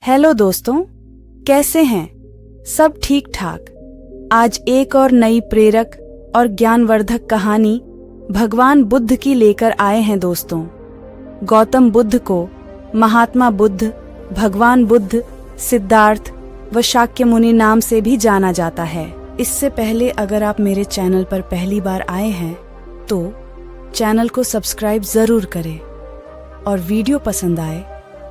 Hello दोस्तों, कैसे हैं? सब ठीक ठाक। आज एक और नई प्रेरक और ज्ञानवर्धक कहानी भगवान बुद्ध की लेकर आए हैं दोस्तों। गौतम बुद्ध को महात्मा बुद्ध, भगवान बुद्ध, सिद्धार्थ व शाक्य मुनि नाम से भी जाना जाता है। इससे पहले अगर आप मेरे चैनल पर पहली बार आए हैं तो चैनल को सब्सक्राइब जरूर करें और वीडियो पसंद आए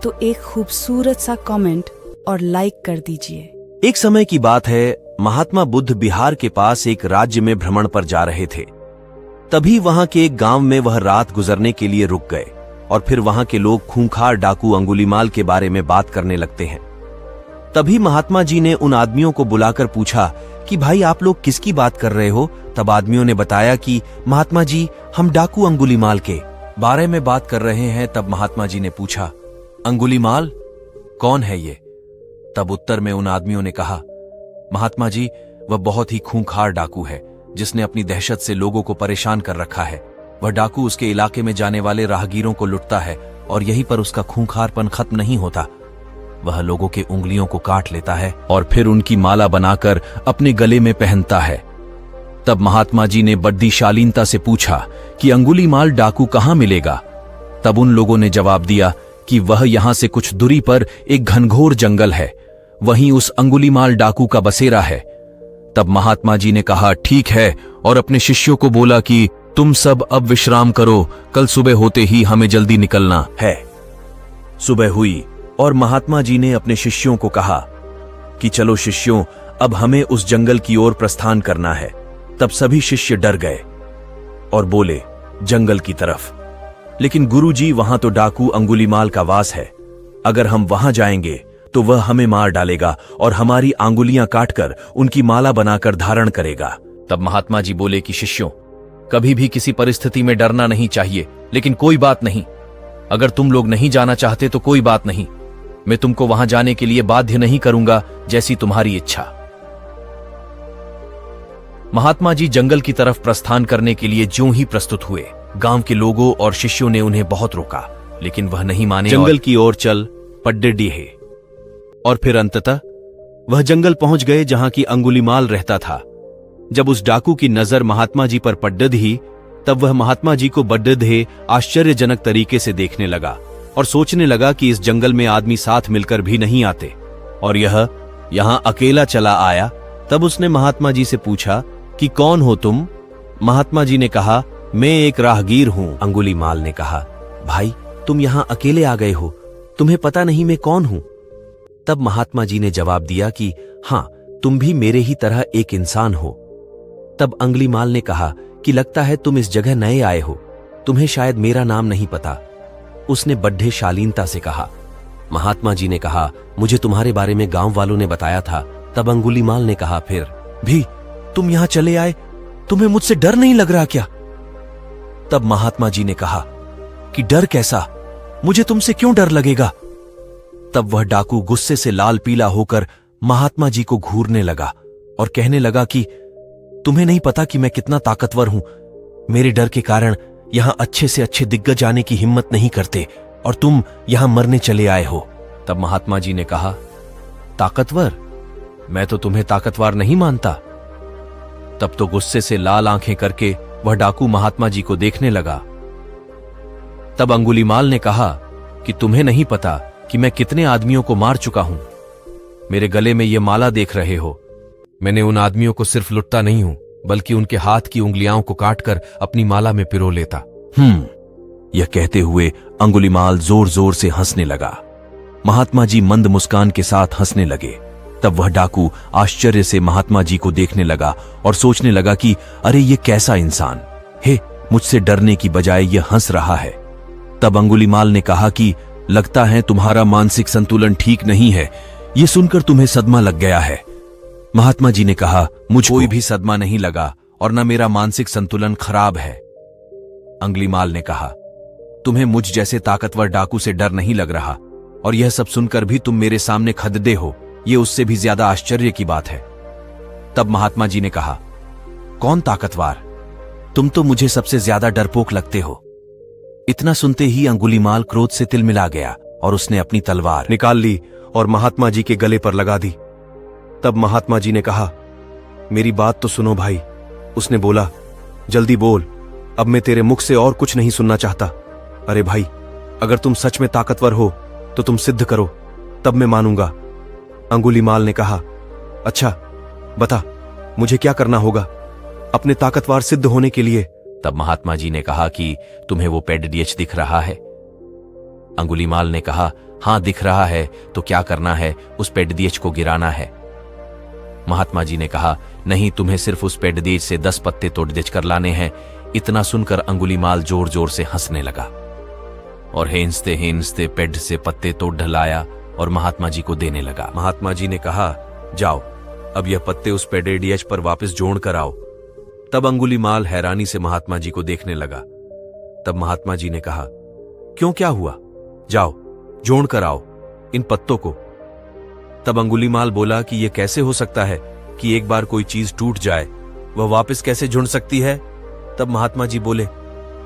तो एक खूबसूरत सा कमेंट और लाइक कर दीजिए। एक समय की बात है, महात्मा बुद्ध बिहार के पास एक राज्य में भ्रमण पर जा रहे थे। तभी वहां के एक गांव में वह रात गुजरने के लिए रुक गए और फिर वहां के लोग खूंखार डाकू अंगुलीमाल के बारे में बात करने लगते हैं। तभी महात्मा जी ने उन आदमियों को बुलाकर पूछा कि भाई आप लोग किसकी बात कर रहे हो? तब आदमियों ने बताया कि महात्मा जी हम डाकू अंगुलीमाल के बारे में बात कर रहे हैं। तब महात्मा जी ने पूछा, अंगुलीमाल कौन है ये? तब उत्तर में उन आदमियों ने कहा, महात्मा जी वह बहुत ही खूंखार डाकू है जिसने अपनी दहशत से लोगों को परेशान कर रखा है। वह डाकू उसके इलाके में जाने वाले राहगीरों को लुटता है और यहीं पर उसका खूंखारपन खत्म नहीं होता। वह लोगों के उंगलियों को काट लेता है और फिर उनकी माला बनाकर अपने गले में पहनता है। तब महात्मा जी ने बड़ी शालीनता से पूछा कि अंगुलीमाल डाकू कहां मिलेगा? तब उन लोगों ने जवाब दिया कि वह यहां से कुछ दूरी पर एक घनघोर जंगल है, वहीं उस अंगुलीमाल डाकू का बसेरा है। तब महात्मा जी ने कहा ठीक है और अपने शिष्यों को बोला कि तुम सब अब विश्राम करो, कल सुबह होते ही हमें जल्दी निकलना है। सुबह हुई और महात्मा जी ने अपने शिष्यों को कहा कि चलो शिष्यों, अब हमें उस जंगल की ओर प्रस्थान करना है। तब सभी शिष्य डर गए और बोले जंगल की तरफ, लेकिन गुरुजी वहां तो डाकू अंगुलीमाल का वास है। अगर हम वहां जाएंगे तो वह हमें मार डालेगा और हमारी आंगुलियां काटकर उनकी माला बनाकर धारण करेगा। तब महात्मा जी बोले कि शिष्यों, कभी भी किसी परिस्थिति में डरना नहीं चाहिए, लेकिन कोई बात नहीं, अगर तुम लोग नहीं जाना चाहते तो कोई बात नहीं, मैं तुमको वहां जाने के लिए बाध्य नहीं करूंगा, जैसी तुम्हारी इच्छा। महात्मा जी जंगल की तरफ प्रस्थान करने के लिए ज्यों ही प्रस्तुत हुए, गांव के लोगों और शिष्यों ने उन्हें बहुत रोका, लेकिन वह नहीं माने। जंगल की ओर चल पड्डे डीहे और फिर अंततः वह जंगल पहुंच गए जहां की अंगुलीमाल रहता था। जब उस डाकू की नजर महात्मा जी पर पड्डद ही, तब वह महात्मा जी को बड्डे आश्चर्यजनक तरीके से देखने लगा और सोचने लगा कि इस जंगल में आदमी साथ मिलकर भी नहीं आते और यह यहां अकेला चला आया। तब उसने महात्मा जी से पूछा कि कौन हो तुम? महात्मा जी ने कहा, मैं एक राहगीर हूं। अंगुलीमाल ने कहा, भाई तुम यहां अकेले आ गए हो, तुम्हें पता नहीं मैं कौन हूं? तब महात्मा जी ने जवाब दिया कि हां, तुम भी मेरे ही तरह एक इंसान हो। तब अंगुलीमाल ने कहा कि लगता है तुम इस जगह नए आए हो, तुम्हें शायद मेरा नाम नहीं पता। उसने बड्ढे शालीनता से कहा। महात्मा जी ने कहा, मुझे तुम्हारे बारे में गांव वालों ने बताया था। तब अंगुलीमाल ने कहा, फिर भी तुम यहां चले आए, तुम्हें मुझसे डर नहीं लग रहा क्या? तब महात्मा जी ने कहा कि डर कैसा, मुझे तुमसे क्यों डर लगेगा? तब वह डाकू गुस्से से लाल पीला होकर महात्मा जी को घूरने लगा और कहने लगा कि तुम्हें नहीं पता कि मैं कितना ताकतवर हूं। मेरे डर के कारण यहां अच्छे से अच्छे दिग्गज आने की हिम्मत नहीं करते और तुम यहां मरने चले आए हो। तब महात्मा जी ने कहा, ताकतवर? मैं तो तुम्हें ताकतवर नहीं मानता। तब तो गुस्से से लाल आंखें करके वह डाकू महात्मा जी को देखने लगा। तब अंगुलीमाल ने कहा कि तुम्हें नहीं पता कि मैं कितने आदमियों को मार चुका हूं। मेरे गले में यह माला देख रहे हो, मैंने उन आदमियों को सिर्फ लुटता नहीं हूं, बल्कि उनके हाथ की उंगलियों को काटकर अपनी माला में पिरो लेता। यह कहते हुए अंगुलीमाल जोर जोर से हंसने लगा। महात्मा जी मंद मुस्कान के साथ हंसने लगे। तब वह डाकू आश्चर्य से महात्मा जी को देखने लगा और सोचने लगा कि अरे ये कैसा इंसान है, मुझसे डरने की बजाय यह हंस रहा है। तब अंगुलीमाल ने कहा कि लगता है तुम्हारा मानसिक संतुलन ठीक नहीं है, यह सुनकर तुम्हें सदमा लग गया है। महात्मा जी ने कहा, मुझे कोई भी सदमा नहीं लगा और न मेरा मानसिक संतुलन खराब है। अंगुलीमाल ने कहा, तुम्हें मुझ जैसे ताकतवर डाकू से डर नहीं लग रहा और यह सब सुनकर भी तुम मेरे सामने खददे हो, यह उससे भी ज्यादा आश्चर्य की बात है। तब महात्मा जी ने कहा, कौन ताकतवर? तुम तो मुझे सबसे ज्यादा डरपोक लगते हो। इतना सुनते ही अंगुलीमाल क्रोध से तिलमिला गया और उसने अपनी तलवार निकाल ली और महात्मा जी के गले पर लगा दी। तब महात्मा जी ने कहा, मेरी बात तो सुनो भाई। उसने बोला, जल्दी बोल, अब मैं तेरे मुख से और कुछ नहीं सुनना चाहता। अरे भाई, अगर तुम सच में ताकतवर हो तो तुम सिद्ध करो, तब मैं मानूंगा। अंगुलीमाल ने कहा, अच्छा बता, मुझे क्या करना होगा अपने ताकतवर सिद्ध होने के लिए? तब महात्मा जी ने कहा कि तुम्हें वो पेडडीएच दिख रहा है? अंगुलीमाल ने कहा, हां दिख रहा है। तो क्या करना है? उस पेडडीएच को गिराना है। महात्मा जी ने कहा, नहीं, तुम्हें सिर्फ उस पेडडीएच से 10 पत्ते तोड़-देच कर लाने हैं। इतना सुनकर अंगुलीमाल जोर जोर से हंसने लगा और हेंसते हेंसते पेड से पत्ते तोड़ ढलाया और महात्मा जी को देने लगा। महात्मा जी ने कहा, जाओ, अब यह पत्ते उस पेडडीएच पर वापस जोड़ कर आओ। तब अंगुलीमाल हैरानी से महात्मा जी को देखने लगा। तब महात्मा जी ने कहा, क्यों, क्या हुआ? जाओ, जोड़ कर आओ इन पत्तों को। तब अंगुलीमाल बोला कि यह कैसे हो सकता है कि एक बार कोई चीज टूट जाए, वह वापस कैसे जुड़ सकती है? तब महात्मा जी बोले,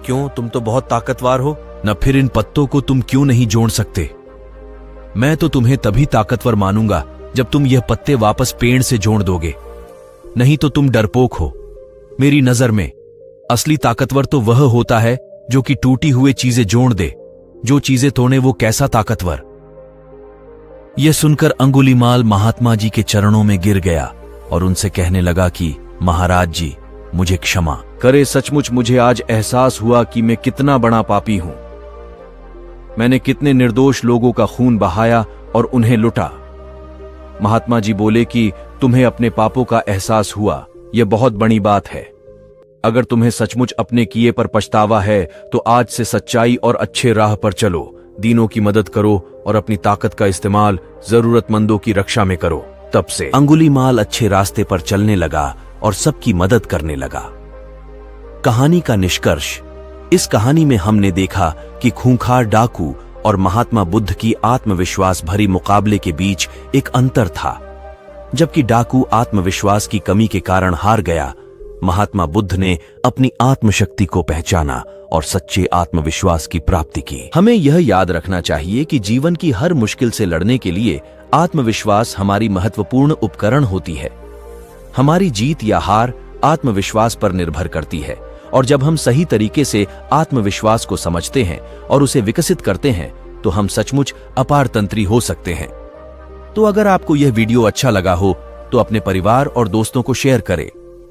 क्यों, तुम तो बहुत ताकतवर हो न, फिर इन पत्तों को तुम क्यों नहीं जोड़ सकते? मैं तो तुम्हें तभी ताकतवर मानूंगा जब तुम यह पत्ते वापस पेड़ से जोड़ दोगे, नहीं तो तुम डरपोक हो। मेरी नजर में असली ताकतवर तो वह होता है जो कि टूटी हुई चीजें जोड़ दे, जो चीजें तोड़े वो कैसा ताकतवर? यह सुनकर अंगुलीमाल महात्मा जी के चरणों में गिर गया और उनसे कहने लगा कि महाराज जी, मुझे क्षमा करे, सचमुच मुझे आज एहसास हुआ कि मैं कितना बड़ा पापी हूं। मैंने कितने निर्दोष लोगों का खून बहाया और उन्हें लुटा। महात्मा जी बोले कि तुम्हें अपने पापों का एहसास हुआ, यह बहुत बड़ी बात है। अगर तुम्हें सचमुच अपने किए पर पछतावा है तो आज से सच्चाई और अच्छे राह पर चलो, दीनों की मदद करो और अपनी ताकत का इस्तेमाल जरूरतमंदों की रक्षा में करो। तब से अंगुलीमाल अच्छे रास्ते पर चलने लगा और सबकी मदद करने लगा। कहानी का निष्कर्ष, इस कहानी में हमने देखा कि खूंखार डाकू और महात्मा बुद्ध की आत्मविश्वास भरी मुकाबले के बीच एक अंतर था। जबकि डाकू आत्मविश्वास की कमी के कारण हार गया, महात्मा बुद्ध ने अपनी आत्मशक्ति को पहचाना और सच्चे आत्मविश्वास की प्राप्ति की। हमें यह याद रखना चाहिए कि जीवन की हर मुश्किल से लड़ने के लिए आत्मविश्वास हमारी महत्वपूर्ण उपकरण होती है। हमारी जीत या हार आत्मविश्वास पर निर्भर करती है, और जब हम सही तरीके से आत्मविश्वास को समझते हैं और उसे विकसित करते हैं तो हम सचमुच अपारतंत्री हो सकते हैं। तो अगर आपको यह वीडियो अच्छा लगा हो तो अपने परिवार और दोस्तों को शेयर करें